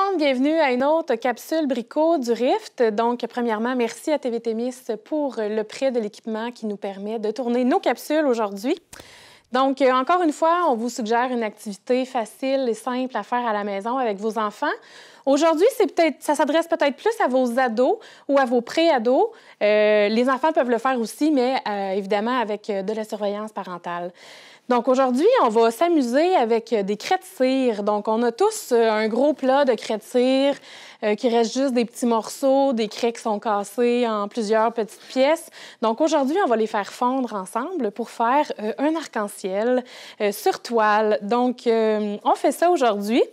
monde, bienvenue à une autre capsule Brico du Rift. Donc, premièrement, merci à TV Témis pour le prêt de l'équipement qui nous permet de tourner nos capsules aujourd'hui. Donc, encore une fois, on vous suggère une activité facile et simple à faire à la maison avec vos enfants. Aujourd'hui, ça s'adresse peut-être plus à vos ados ou à vos pré-ados. Les enfants peuvent le faire aussi, mais évidemment avec de la surveillance parentale. Donc aujourd'hui, on va s'amuser avec des craies de cire. Donc on a tous un gros plat de craies de cire qui reste juste des petits morceaux, des craies qui sont cassées en plusieurs petites pièces. Donc aujourd'hui, on va les faire fondre ensemble pour faire un arc-en-ciel sur toile. Donc on fait ça aujourd'hui.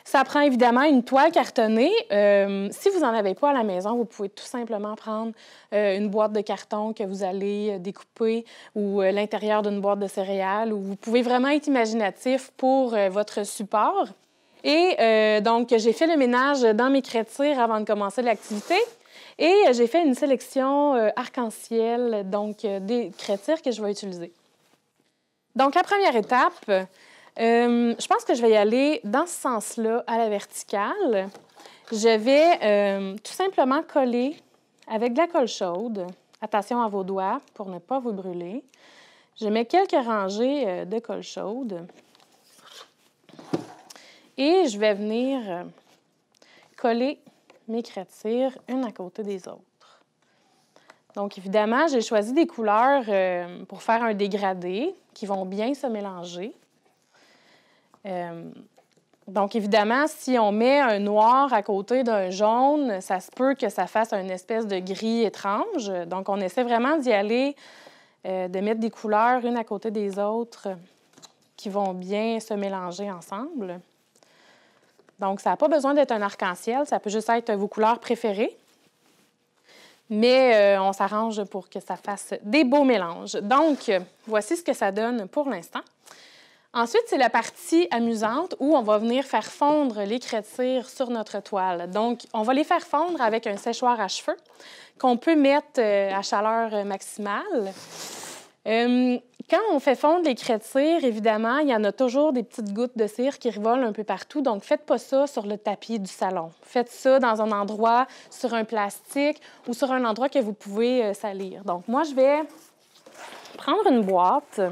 Ça prend évidemment une toile cartonnée. Si vous n'en avez pas à la maison, vous pouvez tout simplement prendre une boîte de carton que vous allez découper ou l'intérieur d'une boîte de céréales. Ou vous pouvez vraiment être imaginatif pour votre support. Et donc, j'ai fait le ménage dans mes craies de cire avant de commencer l'activité. Et j'ai fait une sélection arc-en-ciel, donc des craies de cire que je vais utiliser. Donc, la première étape... je pense que je vais y aller dans ce sens-là, à la verticale. Je vais tout simplement coller avec de la colle chaude. Attention à vos doigts pour ne pas vous brûler. Je mets quelques rangées de colle chaude. Et je vais venir coller mes craies de cire une à côté des autres. Donc, évidemment, j'ai choisi des couleurs pour faire un dégradé qui vont bien se mélanger. Donc, évidemment, si on met un noir à côté d'un jaune, ça se peut que ça fasse une espèce de gris étrange. Donc, on essaie vraiment d'y aller, de mettre des couleurs une à côté des autres qui vont bien se mélanger ensemble. Donc, ça n'a pas besoin d'être un arc-en-ciel, ça peut juste être vos couleurs préférées. Mais on s'arrange pour que ça fasse des beaux mélanges. Donc, voici ce que ça donne pour l'instant. Ensuite, c'est la partie amusante où on va venir faire fondre les craies de cire sur notre toile. Donc, on va les faire fondre avec un séchoir à cheveux qu'on peut mettre à chaleur maximale. Quand on fait fondre les craies de cire, évidemment, il y en a toujours des petites gouttes de cire qui revolent un peu partout. Donc, faites pas ça sur le tapis du salon. Faites ça dans un endroit, sur un plastique ou sur un endroit que vous pouvez salir. Donc, moi, je vais prendre une boîte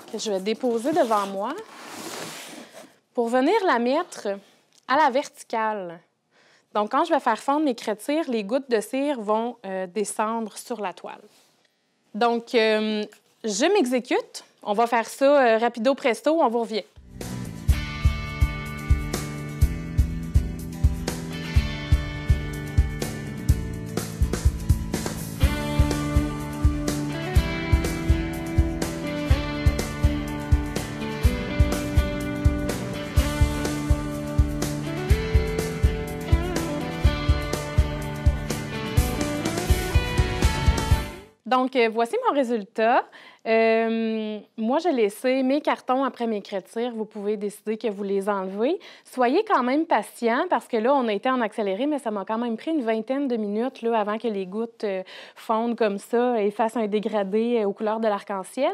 que je vais déposer devant moi pour venir la mettre à la verticale. Donc, quand je vais faire fondre mes craies de cire, les gouttes de cire vont descendre sur la toile. Donc, je m'exécute. On va faire ça rapido presto, on vous revient. Donc, voici mon résultat. Moi, j'ai laissé mes cartons après mes craies de cire. Vous pouvez décider que vous les enlevez. Soyez quand même patient parce que là, on a été en accéléré, mais ça m'a quand même pris une vingtaine de minutes là, avant que les gouttes fondent comme ça et fassent un dégradé aux couleurs de l'arc-en-ciel.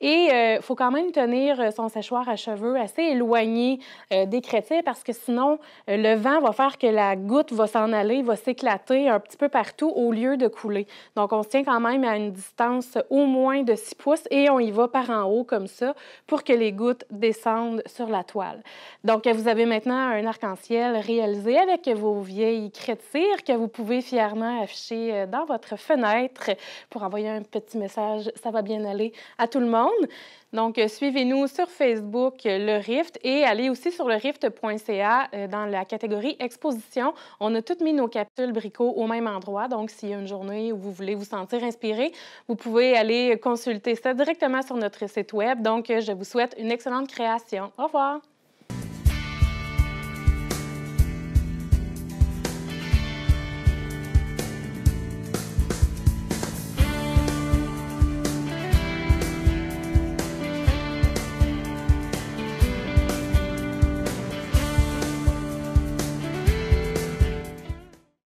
Et il faut quand même tenir son séchoir à cheveux assez éloigné des craies de cire parce que sinon, le vent va faire que la goutte va s'en aller, va s'éclater un petit peu partout au lieu de couler. Donc, on se tient quand même à une distance au moins de 6 pouces et on y va par en haut comme ça pour que les gouttes descendent sur la toile. Donc, vous avez maintenant un arc-en-ciel réalisé avec vos vieilles craies de cire que vous pouvez fièrement afficher dans votre fenêtre pour envoyer un petit message « ça va bien aller » à tout le monde. Donc, suivez-nous sur Facebook, le Rift, et allez aussi sur le rift.ca dans la catégorie Exposition. On a toutes mis nos capsules Brico au même endroit. Donc, s'il y a une journée où vous voulez vous sentir inspiré, vous pouvez aller consulter ça directement sur notre site Web. Donc, je vous souhaite une excellente création. Au revoir!